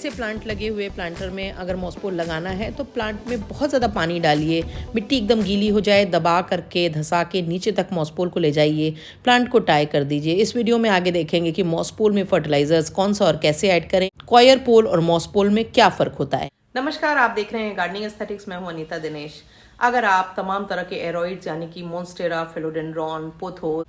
से प्लांट लगे हुए प्लांटर में अगर मॉसपोल लगाना है तो प्लांट में बहुत ज़्यादा पानी डालिए, मिट्टी एकदम गीली हो जाए, दबा करके धसा के नीचे तक मॉसपोल को ले जाइए, प्लांट को टाई कर दीजिए। इस वीडियो में आगे देखेंगे कि मॉसपोल में फर्टिलाइजर्स कौन सा और कैसे ऐड करें, कॉयर पोल और मॉसपोल में क्या फ़र्क होता है। नमस्कार, आप देख रहे हैं गार्डनिंग एस्थेटिक्स। मैं हूं अनीता दिनेश। अगर आप तमाम तरह के एरोइड्स यानी कि मोन्स्टेरा, फिलोडेंड्रॉन, पोथो,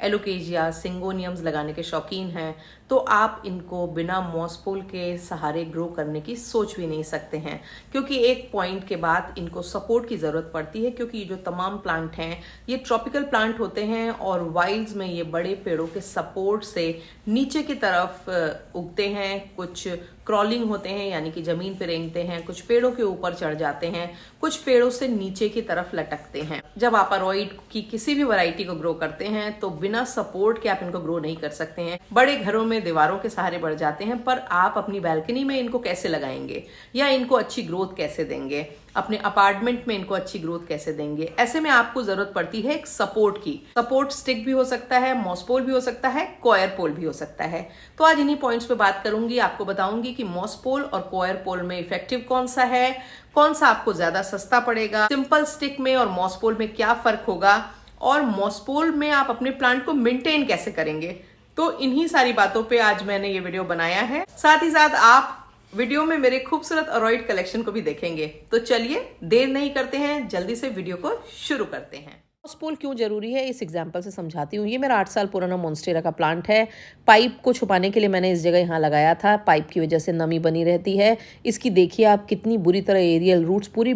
एलोकेशिया, सिंगोनियम्स लगाने के शौकीन हैं तो आप इनको बिना मॉसपोल के सहारे ग्रो करने की सोच भी नहीं सकते हैं, क्योंकि एक पॉइंट के बाद इनको सपोर्ट की ज़रूरत पड़ती है। क्योंकि ये जो तमाम प्लांट हैं ये ट्रॉपिकल प्लांट होते हैं और वाइल्ड्स में ये बड़े पेड़ों के सपोर्ट से नीचे की तरफ उगते हैं। कुछ क्रॉलिंग होते हैं यानी कि ज़मीन पे रेंगते हैं, कुछ पेड़ों के ऊपर चढ़ जाते हैं, कुछ पेड़ों से नीचे की तरफ लटकते हैं। जब आप अरॉइड की किसी भी वैरायटी को ग्रो करते हैं तो बिना सपोर्ट के आप इनको ग्रो नहीं कर सकते हैं। बड़े घरों में दीवारों के सहारे बढ़ जाते हैं, पर आप अपनी बैल्कनी में इनको कैसे लगाएंगे या इनको अच्छी ग्रोथ कैसे देंगे, अपने अपार्टमेंट में इनको अच्छी ग्रोथ कैसे देंगे। ऐसे में आपको जरूरत पड़ती है एक सपोर्ट की। सपोर्ट स्टिक भी हो सकता है, मॉसपोल भी हो सकता है, कॉयर पोल भी हो सकता है। तो आज इन्हीं पॉइंट्स पे बात करूंगी, आपको बताऊंगी कि मॉसपोल और कॉयर पोल में इफेक्टिव कौन सा है, कौन सा आपको ज्यादा सस्ता पड़ेगा, सिंपल स्टिक में और मॉसपोल में क्या फर्क होगा, और मॉसपोल में आप अपने प्लांट को मेंटेन कैसे करेंगे। तो इन्हीं सारी बातों पे आज मैंने ये वीडियो बनाया है। साथ ही साथ आप वीडियो में मेरे खूबसूरत अरॉइड कलेक्शन को भी देखेंगे। तो चलिए देर नहीं करते हैं, जल्दी से वीडियो को शुरू करते हैं। मॉसपोल क्यों जरूरी है इस एग्जांपल से समझाती हूँ। ये मेरा 8 साल पुराना मोन्स्टेरा का प्लांट है। पाइप को छुपाने के लिए मैंने इस जगह यहाँ लगाया था। पाइप की वजह से नमी बनी रहती है। इसकी देखिए आप कितनी बुरी तरह एरियल रूट्स पूरी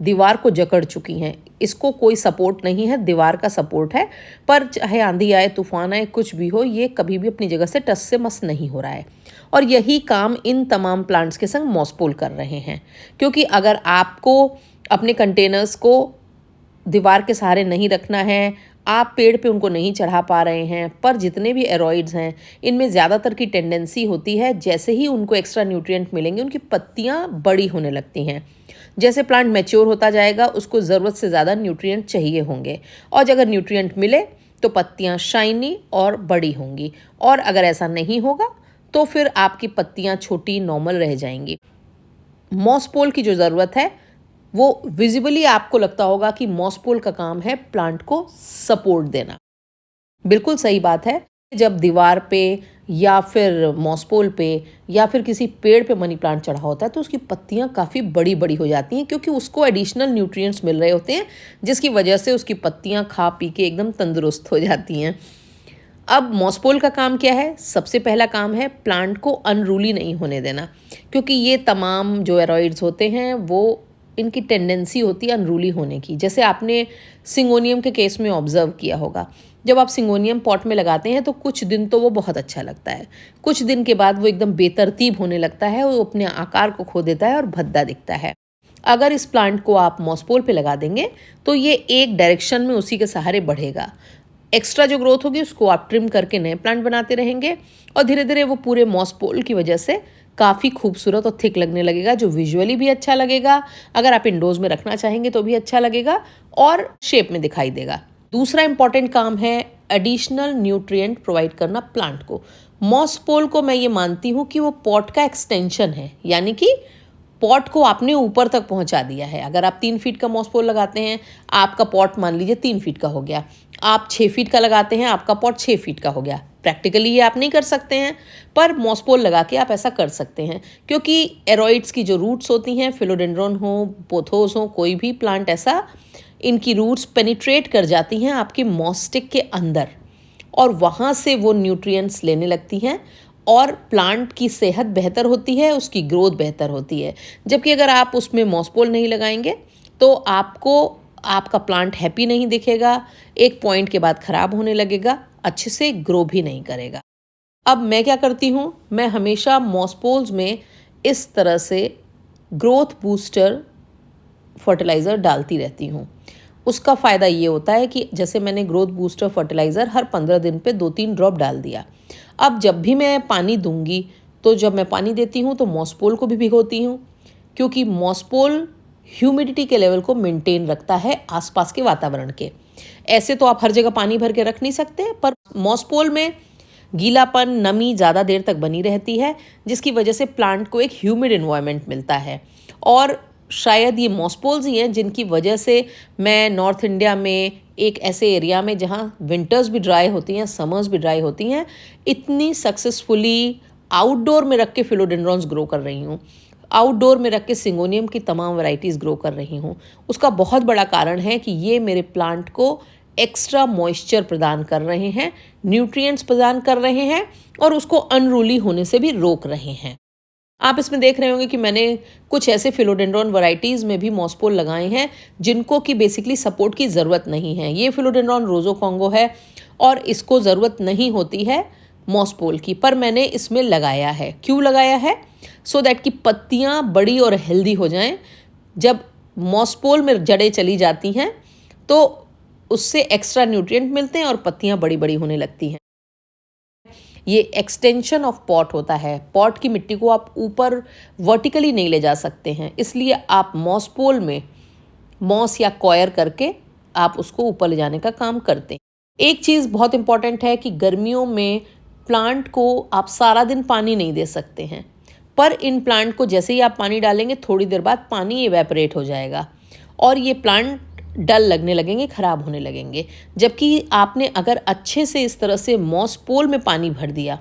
दीवार को जकड़ चुकी हैं। इसको कोई सपोर्ट नहीं है, दीवार का सपोर्ट है। पर चाहे आंधी आए, तूफान आए, कुछ भी हो, ये कभी भी अपनी जगह से टस से मस नहीं हो रहा है। और यही काम इन तमाम प्लांट्स के संग मॉसपोल कर रहे हैं। क्योंकि अगर आपको अपने कंटेनर्स को दीवार के सहारे नहीं रखना है, आप पेड़ पे उनको नहीं चढ़ा पा रहे हैं, पर जितने भी एरोइड्स हैं इनमें ज़्यादातर की टेंडेंसी होती है जैसे ही उनको एक्स्ट्रा न्यूट्रिएंट मिलेंगे उनकी पत्तियां बड़ी होने लगती हैं। जैसे प्लांट मैच्योर होता जाएगा उसको ज़रूरत से ज़्यादा न्यूट्रिएंट चाहिए होंगे, और अगर न्यूट्रिएंट मिले तो पत्तियां शाइनी और बड़ी होंगी, और अगर ऐसा नहीं होगा तो फिर आपकी पत्तियां छोटी नॉर्मल रह जाएंगी। मॉसपोल की जो ज़रूरत है वो विजिबली आपको लगता होगा कि मॉसपोल का काम है प्लांट को सपोर्ट देना। बिल्कुल सही बात है। जब दीवार पे या फिर मॉसपोल पे या फिर किसी पेड़ पे मनी प्लांट चढ़ा होता है तो उसकी पत्तियां काफ़ी बड़ी बड़ी हो जाती हैं, क्योंकि उसको एडिशनल न्यूट्रिएंट्स मिल रहे होते हैं जिसकी वजह से उसकी पत्तियां खा पी के एकदम तंदुरुस्त हो जाती हैं। अब मॉसपोल का काम क्या है? सबसे पहला काम है प्लांट को अनरूली नहीं होने देना, क्योंकि ये तमाम जो एरोइड्स होते हैं वो इनकी टेंडेंसी होती है अनरूली होने की। जैसे आपने सिंगोनियम के केस में ऑब्जर्व किया होगा, जब आप सिंगोनियम पॉट में लगाते हैं तो कुछ दिन तो वो बहुत अच्छा लगता है, कुछ दिन के बाद वो एकदम बेतरतीब होने लगता है, वो अपने आकार को खो देता है और भद्दा दिखता है। अगर इस प्लांट को आप मॉसपोल पे लगा देंगे तो ये एक डायरेक्शन में उसी के सहारे बढ़ेगा। एक्स्ट्रा जो ग्रोथ होगी उसको आप ट्रिम करके नए प्लांट बनाते रहेंगे और धीरे धीरे वो पूरे मॉसपोल की वजह से काफ़ी खूबसूरत और थिक लगने लगेगा, जो विजुअली भी अच्छा लगेगा। अगर आप इंडोर्स में रखना चाहेंगे तो भी अच्छा लगेगा और शेप में दिखाई देगा। दूसरा इंपॉर्टेंट काम है एडिशनल न्यूट्रिएंट प्रोवाइड करना प्लांट को। मॉसपोल को मैं ये मानती हूँ कि वो पॉट का एक्सटेंशन है, यानी कि पॉट को आपने ऊपर तक पहुंचा दिया है। अगर आप 3 फीट का मॉसपोल लगाते हैं, आपका पॉट मान लीजिए 3 फीट का हो गया। आप 6 फीट का लगाते हैं, आपका पॉट 6 फीट का हो गया। प्रैक्टिकली ये आप नहीं कर सकते हैं, पर मॉसपोल लगा के आप ऐसा कर सकते हैं, क्योंकि एरोइड्स की जो रूट्स होती हैं, फिलोडेंड्रॉन हो, पोथोस हो, कोई भी प्लांट ऐसा, इनकी रूट्स पेनिट्रेट कर जाती हैं आपकी मॉसस्टिक के अंदर और वहाँ से वो न्यूट्रिएंट्स लेने लगती हैं और प्लांट की सेहत बेहतर होती है, उसकी ग्रोथ बेहतर होती है। जबकि अगर आप उसमें मॉसपोल नहीं लगाएंगे तो आपको आपका प्लांट हैप्पी नहीं दिखेगा, एक पॉइंट के बाद ख़राब होने लगेगा, अच्छे से ग्रो भी नहीं करेगा। अब मैं क्या करती हूँ, मैं हमेशा मॉसपोल्स में इस तरह से ग्रोथ बूस्टर फर्टिलाइज़र डालती रहती हूँ। उसका फ़ायदा ये होता है कि जैसे मैंने ग्रोथ बूस्टर फर्टिलाइज़र हर 15 दिन पे 2-3 ड्रॉप डाल दिया। अब जब भी मैं पानी दूंगी तो जब मैं पानी देती हूँ तो मॉसपोल को भी भिगोती हूँ, क्योंकि मॉसपोल ह्यूमिडिटी के लेवल को मेंटेन रखता है आसपास के वातावरण के। ऐसे तो आप हर जगह पानी भर के रख नहीं सकते, पर मॉसपोल में गीलापन, नमी ज़्यादा देर तक बनी रहती है, जिसकी वजह से प्लांट को एक ह्यूमिड एनवायरनमेंट मिलता है। और शायद ये मॉस्पोल्स ही हैं जिनकी वजह से मैं नॉर्थ इंडिया में एक ऐसे एरिया में जहाँ विंटर्स भी ड्राई होती हैं, समर्स भी ड्राई होती हैं, इतनी सक्सेसफुली आउटडोर में रख के फिलोडेंड्रॉन्स ग्रो कर रही हूँ, आउटडोर में रख के सिंगोनियम की तमाम वैरायटीज़ ग्रो कर रही हूँ। उसका बहुत बड़ा कारण है कि ये मेरे प्लांट को एक्स्ट्रा मॉइस्चर प्रदान कर रहे हैं, न्यूट्रिएंट्स प्रदान कर रहे हैं और उसको अनरूली होने से भी रोक रहे हैं। आप इसमें देख रहे होंगे कि मैंने कुछ ऐसे फिलोडेंड्रॉन वैरायटीज़ में भी मॉस्पोल लगाए हैं जिनको कि बेसिकली सपोर्ट की ज़रूरत नहीं है। ये फिलोडेंड्रॉन रोजो कॉन्गो है और इसको ज़रूरत नहीं होती है मॉस्पोल की, पर मैंने इसमें लगाया है। क्यों लगाया है? सो दैट कि पत्तियाँ बड़ी और हेल्दी हो जाएं। जब मॉस्पोल में जड़ें चली जाती हैं तो उससे एक्स्ट्रा न्यूट्रिएंट मिलते हैं और पत्तियाँ बड़ी बड़ी होने लगती हैं। ये एक्सटेंशन ऑफ पॉट होता है। पॉट की मिट्टी को आप ऊपर वर्टिकली नहीं ले जा सकते हैं, इसलिए आप मॉसपोल में मॉस या कॉयर करके आप उसको ऊपर ले जाने का काम करते हैं। एक चीज़ बहुत इंपॉर्टेंट है कि गर्मियों में प्लांट को आप सारा दिन पानी नहीं दे सकते हैं, पर इन प्लांट को जैसे ही आप पानी डालेंगे थोड़ी देर बाद पानी इवेपोरेट हो जाएगा और ये प्लांट डल लगने लगेंगे, ख़राब होने लगेंगे। जबकि आपने अगर अच्छे से इस तरह से मॉसपोल में पानी भर दिया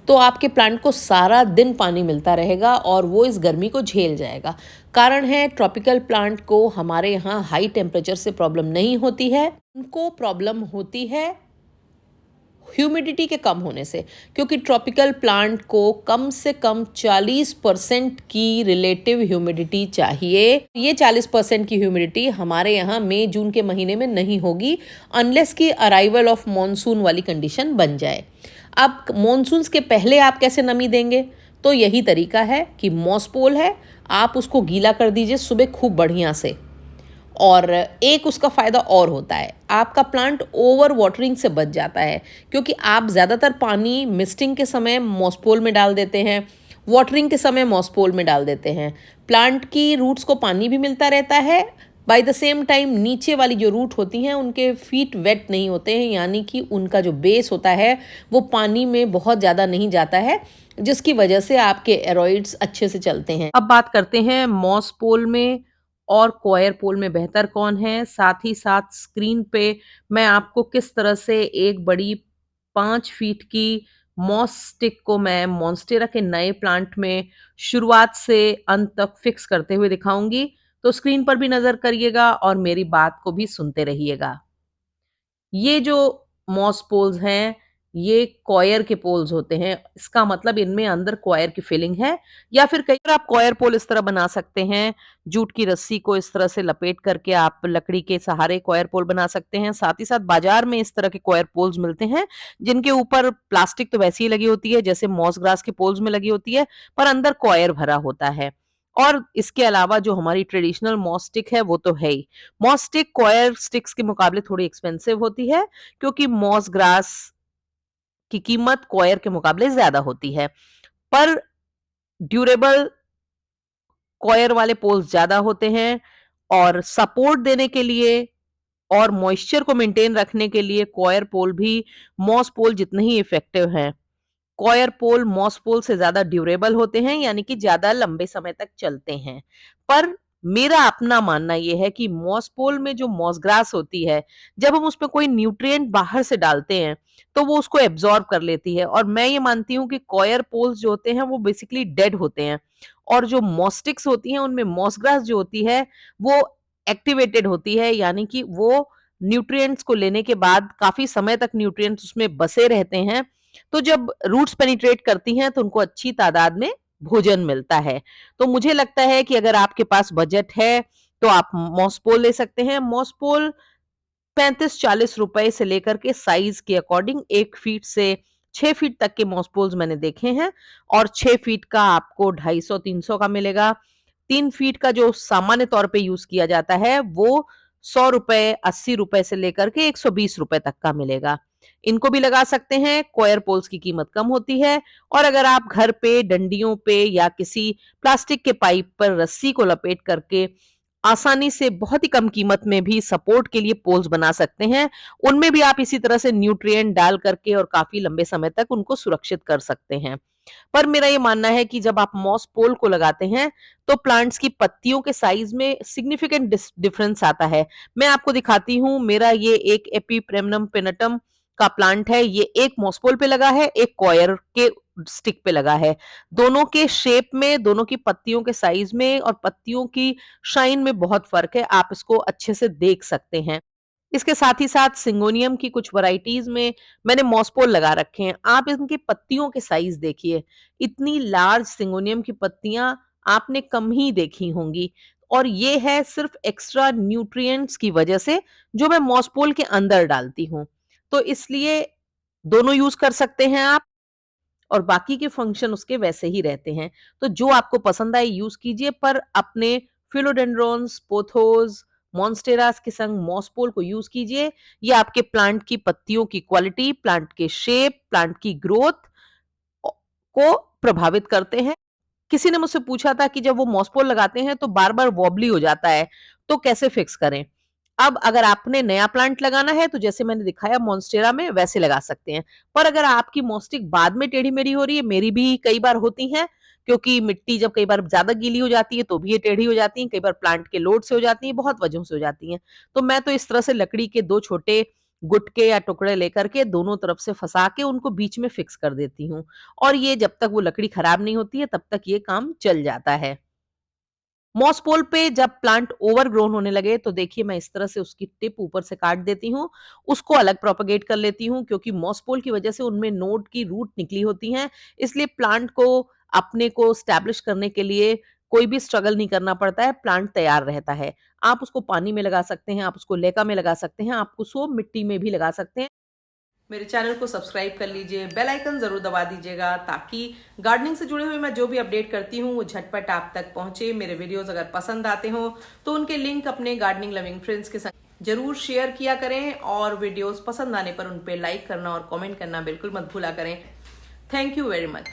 तो आपके प्लांट को सारा दिन पानी मिलता रहेगा और वो इस गर्मी को झेल जाएगा। कारण है, ट्रॉपिकल प्लांट को हमारे यहाँ हाई टेम्परेचर से प्रॉब्लम नहीं होती है, उनको प्रॉब्लम होती है ह्यूमिडिटी के कम होने से, क्योंकि ट्रॉपिकल प्लांट को कम से कम 40% की रिलेटिव ह्यूमिडिटी चाहिए। ये 40% की ह्यूमिडिटी हमारे यहाँ मई जून के महीने में नहीं होगी अनलेस की अराइवल ऑफ मॉनसून वाली कंडीशन बन जाए। अब मॉनसून्स के पहले आप कैसे नमी देंगे? तो यही तरीका है कि मॉसपोल है, आप उसको गीला कर दीजिए सुबह खूब बढ़िया से। और एक उसका फ़ायदा और होता है, आपका प्लांट ओवर वाटरिंग से बच जाता है, क्योंकि आप ज़्यादातर पानी मिस्टिंग के समय मॉसपोल में डाल देते हैं, वाटरिंग के समय मॉसपोल में डाल देते हैं। प्लांट की रूट्स को पानी भी मिलता रहता है, बाय द सेम टाइम नीचे वाली जो रूट होती हैं उनके फीट वेट नहीं होते हैं, यानी कि उनका जो बेस होता है वो पानी में बहुत ज़्यादा नहीं जाता है, जिसकी वजह से आपके एरोइड्स अच्छे से चलते हैं। अब बात करते हैं मॉसपोल में और कॉयर पोल में बेहतर कौन है। साथ ही साथ स्क्रीन पे मैं आपको किस तरह से एक बड़ी 5 फीट की मॉस स्टिक को मैं मॉन्स्टेरा के नए प्लांट में शुरुआत से अंत तक फिक्स करते हुए दिखाऊंगी। तो स्क्रीन पर भी नजर करिएगा और मेरी बात को भी सुनते रहिएगा। ये जो मॉस पोल्स हैं, ये कॉयर के पोल्स होते हैं। इसका मतलब इनमें अंदर कॉयर की फिलिंग है, या फिर कई बार आप कॉयर पोल इस तरह बना सकते हैं। जूट की रस्सी को इस तरह से लपेट करके आप लकड़ी के सहारे कॉयर पोल बना सकते हैं। साथ ही साथ बाजार में इस तरह के कॉयर पोल्स मिलते हैं, जिनके ऊपर प्लास्टिक तो वैसे ही लगी होती है जैसे मॉस ग्रास के पोल्स में लगी होती है, पर अंदर कॉयर भरा होता है। और इसके अलावा जो हमारी ट्रेडिशनल मॉस स्टिक है वो तो है ही। मॉस स्टिक कॉयर स्टिक्स के मुकाबले थोड़ी एक्सपेंसिव होती है, क्योंकि मॉस ग्रास की कीमत कॉयर के मुकाबले ज्यादा होती है, पर ड्यूरेबल कॉयर वाले पोल्स ज्यादा होते हैं। और सपोर्ट देने के लिए और मॉइस्चर को मेंटेन रखने के लिए कॉयर पोल भी मॉस पोल जितने ही इफेक्टिव हैं। कॉयर पोल मॉस पोल से ज्यादा ड्यूरेबल होते हैं, यानी कि ज्यादा लंबे समय तक चलते हैं। पर मेरा अपना मानना यह है कि मॉस पोल में जो मॉस ग्रास होती है, जब हम उसमें कोई न्यूट्रिएंट बाहर से डालते हैं तो वो उसको एब्जॉर्ब कर लेती है। और मैं ये मानती हूँ कि कॉयर पोल्स जो होते हैं वो बेसिकली डेड होते हैं, और जो मॉस्टिक्स होती हैं उनमें मॉस ग्रास जो होती है वो एक्टिवेटेड होती है, यानी कि वो न्यूट्रिएंट्स को लेने के बाद काफी समय तक न्यूट्रिएंट्स उसमें बसे रहते हैं। तो जब रूट्स पेनिट्रेट करती हैं तो उनको अच्छी तादाद में भोजन मिलता है। तो मुझे लगता है कि अगर आपके पास बजट है तो आप मॉसपोल ले सकते हैं। मॉसपोल 35-40 रुपए से लेकर के साइज के अकॉर्डिंग 1 फीट से 6 फीट तक के मॉसपोल्स मैंने देखे हैं, और 6 फीट का आपको 250-300 का मिलेगा। 3 फीट का जो सामान्य तौर पे यूज किया जाता है वो 100 रुपए, 80 रुपए से लेकर के 120 रुपए तक का मिलेगा। इनको भी लगा सकते हैं, कॉयर पोल्स की कीमत कम होती है। और अगर आप घर पे डंडियों पे या किसी प्लास्टिक के पाइप पर रस्सी को लपेट करके आसानी से बहुत ही कम कीमत में भी सपोर्ट के लिए पोल्स बना सकते हैं। उनमें भी आप इसी तरह से न्यूट्रिएंट डाल करके और काफ़ी लंबे समय तक उनको सुरक्षित कर सकते हैं। पर मेरा ये मानना है कि जब आप मॉस पोल को लगाते हैं, तो प्लांट्स की पत्तियों के साइज़ में सिग्निफिकेंट डिफरेंस आता है। मैं आपको दिखाती हूँ, मेरा ये एक एपीप्रेमनम पिनटम का प्लांट है। ये एक मॉस पोल पे लगा है, एक कॉयर के स्टिक पे लगा है। दोनों के शेप में, दोनों की पत्तियों के साइज़ में और पत्तियों की शाइन में बहुत फ़र्क है। आप इसको अच्छे से देख सकते हैं। इसके साथ ही साथ सिंगोनियम की कुछ वैराइटीज़ में मैंने मॉसपोल लगा रखे हैं। आप इनकी पत्तियों के साइज़ देखिए, इतनी लार्ज सिंगोनियम की पत्तियाँ आपने कम ही देखी होंगी और ये है सिर्फ़ एक्स्ट्रा न्यूट्रिएंट्स की वजह से, जो मैं मॉसपोल के अंदर डालती हूँ। तो इसलिए दोनों यूज़ कर सकते हैं आप और बाकी के फंक्शन उसके वैसे ही रहते हैं। तो जो आपको पसंद आए यूज़ कीजिए, पर अपने फिलोडेंड्रॉन्स, पोथोस, मॉन्स्टेरास के संग मॉसपोल को यूज़ कीजिए। ये आपके प्लांट की पत्तियों की क्वालिटी, प्लांट के शेप, प्लांट की ग्रोथ औ को प्रभावित करते हैं। किसी ने मुझसे पूछा था कि जब वो मॉसपोल लगाते हैं तो बार-बार वॉबली हो जाता है, तो कैसे फिक्स करें? अब अगर आपने नया प्लांट लगाना है तो जैसे मैंने दिखाया मोंस्टेरा में वैसे लगा सकते हैं। पर अगर आपकी मॉस्टिक बाद में टेढ़ी-मेढ़ी हो रही है, मेरी भी कई बार होती हैं, क्योंकि मिट्टी जब कई बार ज़्यादा गीली हो जाती है तो भी ये टेढ़ी हो जाती हैं, कई बार प्लांट के लोड से हो जाती हैं, बहुत वजहों से हो जाती हैं। तो मैं तो इस तरह से लकड़ी के 2 छोटे गुटके या टुकड़े लेकर के दोनों तरफ से फँसा के उनको बीच में फिक्स कर देती हूँ। और ये जब तक वो लकड़ी खराब नहीं होती है तब तक ये काम चल जाता है। मॉस पोल पे जब प्लांट ओवरग्रोन होने लगे तो देखिए मैं इस तरह से उसकी टिप ऊपर से काट देती हूँ, उसको अलग प्रोपेगेट कर लेती हूँ क्योंकि मॉस पोल की वजह से उनमें नोड की रूट निकली होती हैं, इसलिए प्लांट को अपने को एस्टैब्लिश करने के लिए कोई भी स्ट्रगल नहीं करना पड़ता है, प्लांट तैयार रहता है। आप उसको पानी में लगा सकते हैं, आप उसको लेका में लगा सकते हैं, आप उसको मिट्टी में भी लगा सकते हैं। मेरे चैनल को सब्सक्राइब कर लीजिए, बेल आइकन ज़रूर दबा दीजिएगा ताकि गार्डनिंग से जुड़े हुए मैं जो भी अपडेट करती हूँ वो झटपट आप तक पहुँचे। मेरे वीडियोस अगर पसंद आते हो तो उनके लिंक अपने गार्डनिंग लविंग फ्रेंड्स के साथ जरूर शेयर किया करें और वीडियोस पसंद आने पर उन पर लाइक करना और कमेंट करना बिल्कुल मत भूला करें। Thank you very much.